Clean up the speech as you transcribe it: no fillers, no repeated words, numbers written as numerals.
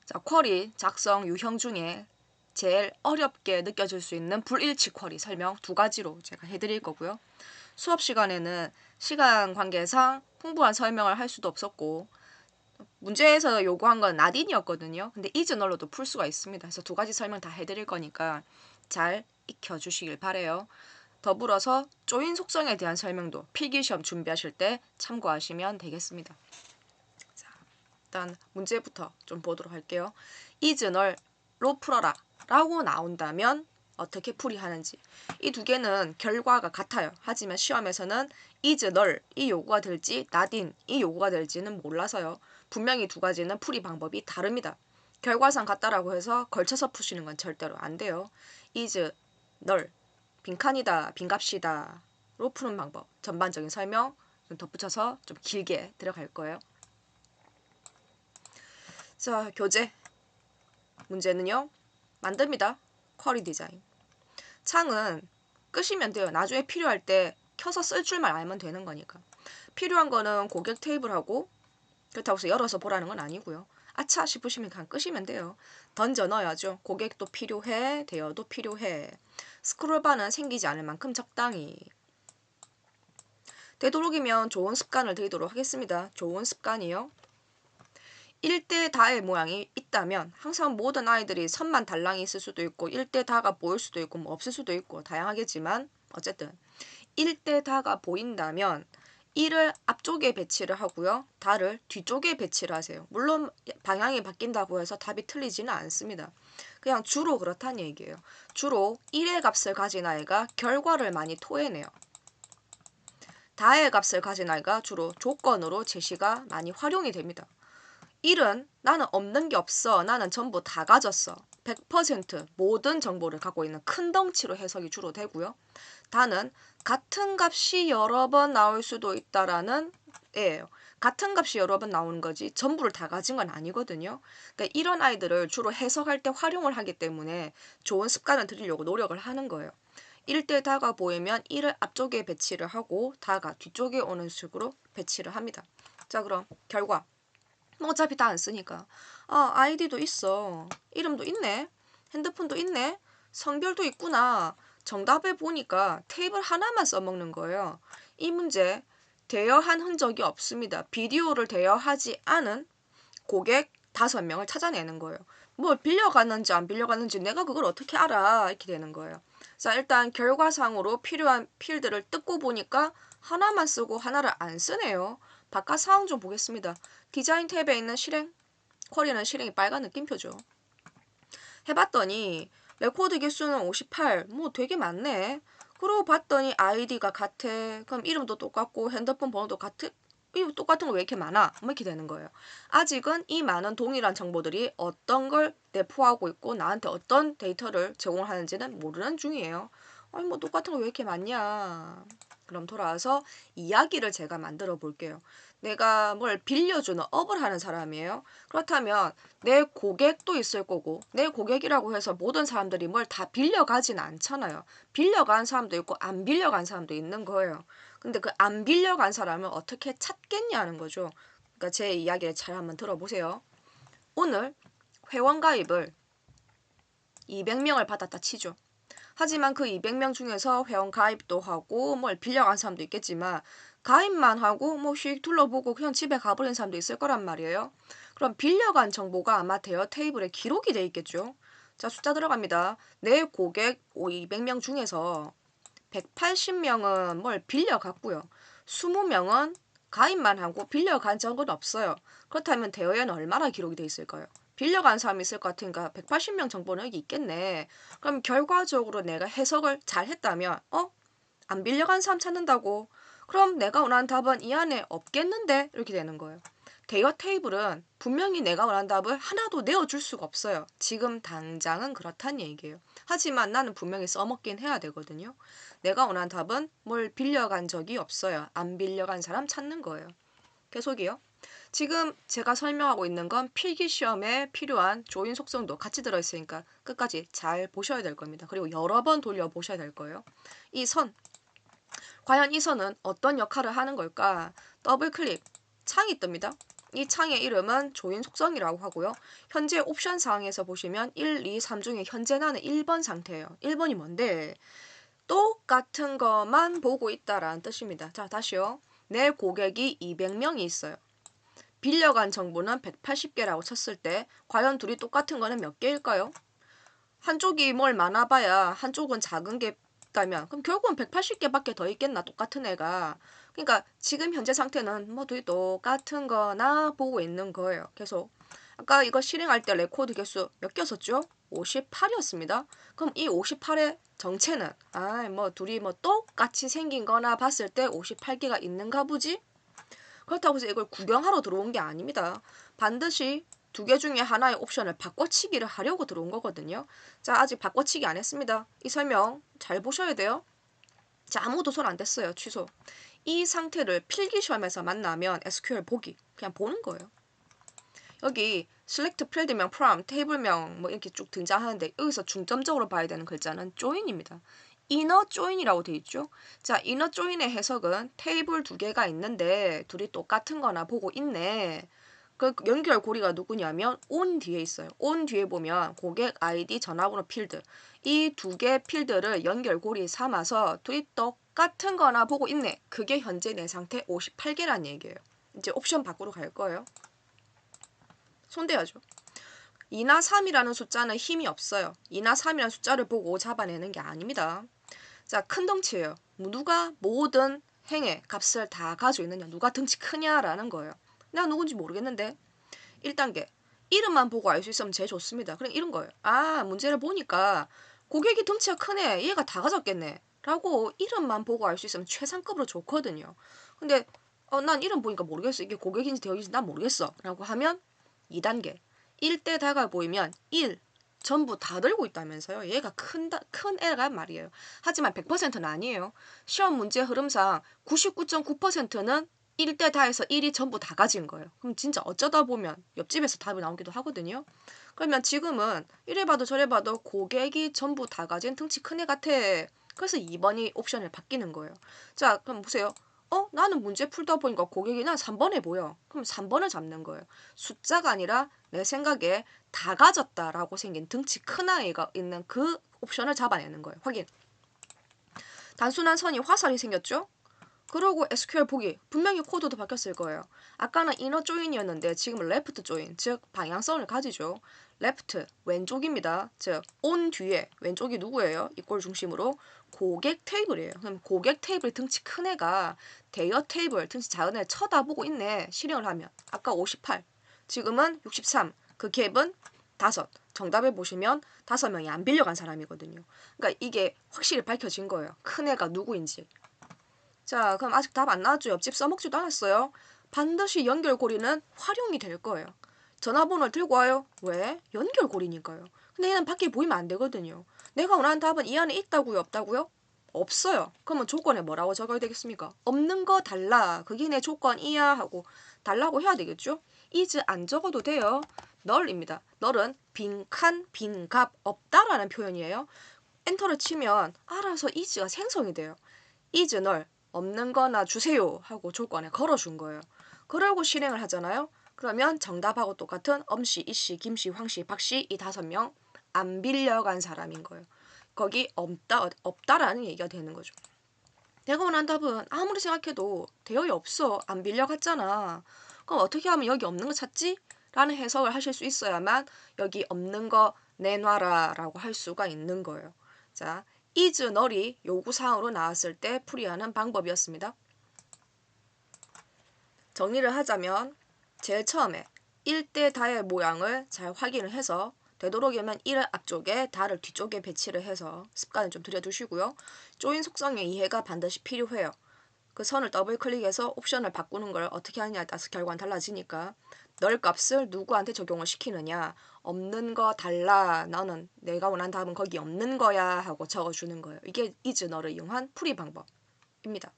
자, 쿼리 작성 유형 중에 제일 어렵게 느껴질 수 있는 불일치 쿼리 설명 두 가지로 제가 해드릴 거고요. 수업 시간에는 시간 관계상 풍부한 설명을 할 수도 없었고 문제에서 요구한 건 나딘이었거든요. 근데 이즈널로도 풀 수가 있습니다. 그래서 두 가지 설명 다 해드릴 거니까 잘 익혀주시길 바래요. 더불어서 조인 속성에 대한 설명도 필기시험 준비하실 때 참고하시면 되겠습니다. 자, 일단 문제부터 좀 보도록 할게요. 이즈널로 풀어라 라고 나온다면 어떻게 풀이하는지. 이 두 개는 결과가 같아요. 하지만 시험에서는 이즈널이 요구가 될지 나딘이 요구가 될지는 몰라서요. 분명히 두 가지는 풀이 방법이 다릅니다. 결과상 같다라고 해서 걸쳐서 푸시는 건 절대로 안 돼요. 이즈널 빈칸이다, 빈값이다로 푸는 방법, 전반적인 설명 덧붙여서 좀 길게 들어갈 거예요. 자, 교재 문제는요. 만듭니다. 쿼리 디자인. 창은 끄시면 돼요. 나중에 필요할 때 켜서 쓸 줄만 알면 되는 거니까. 필요한 거는 고객 테이블하고 그렇다고 해서 열어서 보라는 건 아니고요. 아차 싶으시면 그냥 끄시면 돼요. 던져 넣어야죠. 고객도 필요해, 대여도 필요해. 스크롤바는 생기지 않을 만큼 적당히. 되도록이면 좋은 습관을 들이도록 하겠습니다. 좋은 습관이요. 1대 다의 모양이 있다면 항상 모든 아이들이 선만 달랑이 있을 수도 있고 1대 다가 보일 수도 있고 뭐 없을 수도 있고 다양하겠지만 어쨌든 1대 다가 보인다면 1을 앞쪽에 배치를 하고요. 다를 뒤쪽에 배치를 하세요. 물론 방향이 바뀐다고 해서 답이 틀리지는 않습니다. 그냥 주로 그렇다는 얘기예요. 주로 1의 값을 가진 아이가 결과를 많이 토해내요. 다의 값을 가진 아이가 주로 조건으로 제시가 많이 활용이 됩니다. 1은 나는 없는 게 없어. 나는 전부 다 가졌어. 100% 모든 정보를 갖고 있는 큰 덩치로 해석이 주로 되고요. 다는 같은 값이 여러 번 나올 수도 있다라는 애예요. 같은 값이 여러 번 나오는 거지 전부를 다 가진 건 아니거든요. 그러니까 이런 아이들을 주로 해석할 때 활용을 하기 때문에 좋은 습관을 들이려고 노력을 하는 거예요. 1대 다가 보이면 1을 앞쪽에 배치를 하고 다가 뒤쪽에 오는 식으로 배치를 합니다. 자, 그럼 결과. 뭐 어차피 다 안 쓰니까. 아, 아이디도 있어. 이름도 있네. 핸드폰도 있네. 성별도 있구나. 정답을 보니까 테이블 하나만 써먹는 거예요. 이 문제 대여한 흔적이 없습니다. 비디오를 대여하지 않은 고객 5명을 찾아내는 거예요. 뭘 빌려갔는지 안 빌려갔는지 내가 그걸 어떻게 알아? 이렇게 되는 거예요. 자, 일단 결과상으로 필요한 필드를 뜯고 보니까 하나만 쓰고 하나를 안 쓰네요. 바깥 상황 좀 보겠습니다. 디자인 탭에 있는 실행, 쿼리는 실행이 빨간 느낌표죠. 해봤더니 레코드 개수는 58, 뭐 되게 많네. 그러고 봤더니 아이디가 같아. 그럼 이름도 똑같고 핸드폰 번호도 같아. 이거 똑같은 거 왜 이렇게 많아? 뭐 이렇게 되는 거예요. 아직은 이 많은 동일한 정보들이 어떤 걸 내포하고 있고 나한테 어떤 데이터를 제공하는지는 모르는 중이에요. 아니 뭐 똑같은 거 왜 이렇게 많냐? 그럼 돌아와서 이야기를 제가 만들어 볼게요. 내가 뭘 빌려주는 업을 하는 사람이에요. 그렇다면 내 고객도 있을 거고 내 고객이라고 해서 모든 사람들이 뭘 다 빌려가진 않잖아요. 빌려간 사람도 있고 안 빌려간 사람도 있는 거예요. 근데 그 안 빌려간 사람을 어떻게 찾겠냐는 거죠. 그러니까 제 이야기를 잘 한번 들어보세요. 오늘 회원 가입을 200명을 받았다 치죠. 하지만 그 200명 중에서 회원 가입도 하고 뭘 빌려간 사람도 있겠지만 가입만 하고 뭐 휙 둘러보고 그냥 집에 가버린 사람도 있을 거란 말이에요. 그럼 빌려간 정보가 아마 대여 테이블에 기록이 돼 있겠죠. 자, 숫자 들어갑니다. 내 고객 200명 중에서 180명은 뭘 빌려갔고요. 20명은 가입만 하고 빌려간 적은 없어요. 그렇다면 대여에는 얼마나 기록이 돼 있을까요? 빌려간 사람이 있을 것 같으니까 180명 정보는 여기 있겠네. 그럼 결과적으로 내가 해석을 잘 했다면 안 빌려간 사람 찾는다고? 그럼 내가 원하는 답은 이 안에 없겠는데? 이렇게 되는 거예요. 대여 테이블은 분명히 내가 원하는 답을 하나도 내어줄 수가 없어요. 지금 당장은 그렇다는 얘기예요. 하지만 나는 분명히 써먹긴 해야 되거든요. 내가 원하는 답은 뭘 빌려간 적이 없어요. 안 빌려간 사람 찾는 거예요. 계속이요. 지금 제가 설명하고 있는 건 필기시험에 필요한 조인 속성도 같이 들어있으니까 끝까지 잘 보셔야 될 겁니다. 그리고 여러 번 돌려보셔야 될 거예요. 이 선, 과연 이 선은 어떤 역할을 하는 걸까? 더블 클릭, 창이 뜹니다. 이 창의 이름은 조인 속성이라고 하고요. 현재 옵션 사항에서 보시면 1, 2, 3 중에 현재 나는 1번 상태예요. 1번이 뭔데? 똑같은 것만 보고 있다라는 뜻입니다. 자, 다시요. 내 고객이 200명이 있어요. 빌려간 정보는 180개라고 쳤을 때 과연 둘이 똑같은 거는 몇 개일까요? 한쪽이 뭘 많아봐야 한쪽은 작은 게 있다면 그럼 결국은 180개밖에 더 있겠나 똑같은 애가. 그러니까 지금 현재 상태는 뭐 둘이 똑같은 거나 보고 있는 거예요. 계속. 아까 이거 실행할 때 레코드 개수 몇 개였었죠? 58이었습니다. 그럼 이 58의 정체는 뭐 둘이 뭐 똑같이 생긴 거나 봤을 때 58개가 있는가 보지? 그렇다고 해서 이걸 구경하러 들어온 게 아닙니다. 반드시 두 개 중에 하나의 옵션을 바꿔치기를 하려고 들어온 거거든요. 자, 아직 바꿔치기 안 했습니다. 이 설명 잘 보셔야 돼요. 자, 아무도 손 안 댔어요. 취소. 이 상태를 필기시험에서 만나면 SQL 보기. 그냥 보는 거예요. 여기 select 필드명, from, 테이블명 뭐 이렇게 쭉 등장하는데 여기서 중점적으로 봐야 되는 글자는 join입니다. inner join이라고 돼 있죠. 자, inner join의 해석은 테이블 두 개가 있는데 둘이 똑같은 거나 보고 있네. 그 연결고리가 누구냐면 on 뒤에 있어요. on 뒤에 보면 고객 아이디, 전화번호 필드 이 두 개 필드를 연결고리 삼아서 둘이 똑같은 거나 보고 있네. 그게 현재 내 상태 58개란 얘기예요. 이제 옵션 밖으로 갈 거예요. 손대야죠. 2나 3이라는 숫자는 힘이 없어요. 2나 3이라는 숫자를 보고 잡아내는 게 아닙니다. 자, 큰 덩치예요. 누가 모든 행의 값을 다 가지고 있느냐. 누가 덩치 크냐라는 거예요. 내가 누군지 모르겠는데 1단계 이름만 보고 알 수 있으면 제일 좋습니다. 그럼 이런 거예요. 문제를 보니까 고객이 덩치가 크네. 얘가 다 가졌겠네. 라고 이름만 보고 알 수 있으면 최상급으로 좋거든요. 근데 난 이름 보니까 모르겠어. 이게 고객인지 대역인지 난 모르겠어. 라고 하면 2단계 1대 다가 보이면 1 전부 다 들고 있다면서요. 얘가 큰 애가 말이에요. 하지만 100%는 아니에요. 시험 문제 흐름상 99.9%는 1대 다에서 1이 전부 다 가진 거예요. 그럼 진짜 어쩌다 보면 옆집에서 답이 나오기도 하거든요. 그러면 지금은 이래 봐도 저래 봐도 고객이 전부 다 가진 덩치 큰 애 같아. 그래서 2번이 옵션을 바뀌는 거예요. 자, 그럼 보세요. 나는 문제 풀다 보니까 고객이 난 3번에 보여. 그럼 3번을 잡는 거예요. 숫자가 아니라 내 생각에 다 가졌다라고 생긴 덩치 큰 아이가 있는 그 옵션을 잡아내는 거예요. 확인. 단순한 선이 화살이 생겼죠? 그러고 SQL 보기. 분명히 코드도 바뀌었을 거예요. 아까는 inner join이었는데 지금은 left join, 즉 방향성을 가지죠. left, 왼쪽입니다. 즉 on 뒤에 왼쪽이 누구예요? 이꼴 중심으로 고객 테이블이에요. 그럼 고객 테이블 덩치 큰 애가 대여 테이블 덩치 작은 애 쳐다보고 있네. 실행을 하면. 아까 58, 지금은 63. 그 갭은 5. 정답에 보시면 5명이 안 빌려간 사람이거든요. 그러니까 이게 확실히 밝혀진 거예요. 큰 애가 누구인지. 자, 그럼 아직 답 안 나왔죠? 옆집 써먹지도 않았어요. 반드시 연결고리는 활용이 될 거예요. 전화번호를 들고 와요. 왜? 연결고리니까요. 근데 얘는 밖에 보이면 안 되거든요. 내가 원하는 답은 이 안에 있다고요? 없다고요? 없어요. 그러면 조건에 뭐라고 적어야 되겠습니까? 없는 거 달라. 그게 내 조건이야 하고 달라고 해야 되겠죠? is 안 적어도 돼요. 널입니다. 널은 빈칸, 빈값, 없다라는 표현이에요. 엔터를 치면 알아서 is가 생성이 돼요. is 널 없는 거나 주세요 하고 조건에 걸어준 거예요. 그러고 실행을 하잖아요. 그러면 정답하고 똑같은 엄씨, 이씨, 김씨, 황씨, 박씨 이 5명 안 빌려간 사람인 거예요. 거기 없다라는 얘기가 되는 거죠. 내가 원하는 답은 아무리 생각해도 대여이 없어. 안 빌려갔잖아. 그럼 어떻게 하면 여기 없는 거 찾지? 라는 해석을 하실 수 있어야만 여기 없는 거 내놔라 라고 할 수가 있는 거예요. 자, is 널이 요구사항으로 나왔을 때 풀이하는 방법이었습니다. 정리를 하자면 제일 처음에 1대 다의 모양을 잘 확인을 해서 되도록이면 1을 앞쪽에 다를 뒤쪽에 배치를 해서 습관을 좀 들여두시고요. 조인 속성의 이해가 반드시 필요해요. 그 선을 더블 클릭해서 옵션을 바꾸는 걸 어떻게 하느냐에 따라서 결과는 달라지니까 널 값을 누구한테 적용을 시키느냐. 없는 거 달라. 나는 내가 원하는 답은 거기 없는 거야 하고 적어주는 거예요. 이게 is 널을 이용한 풀이 방법입니다.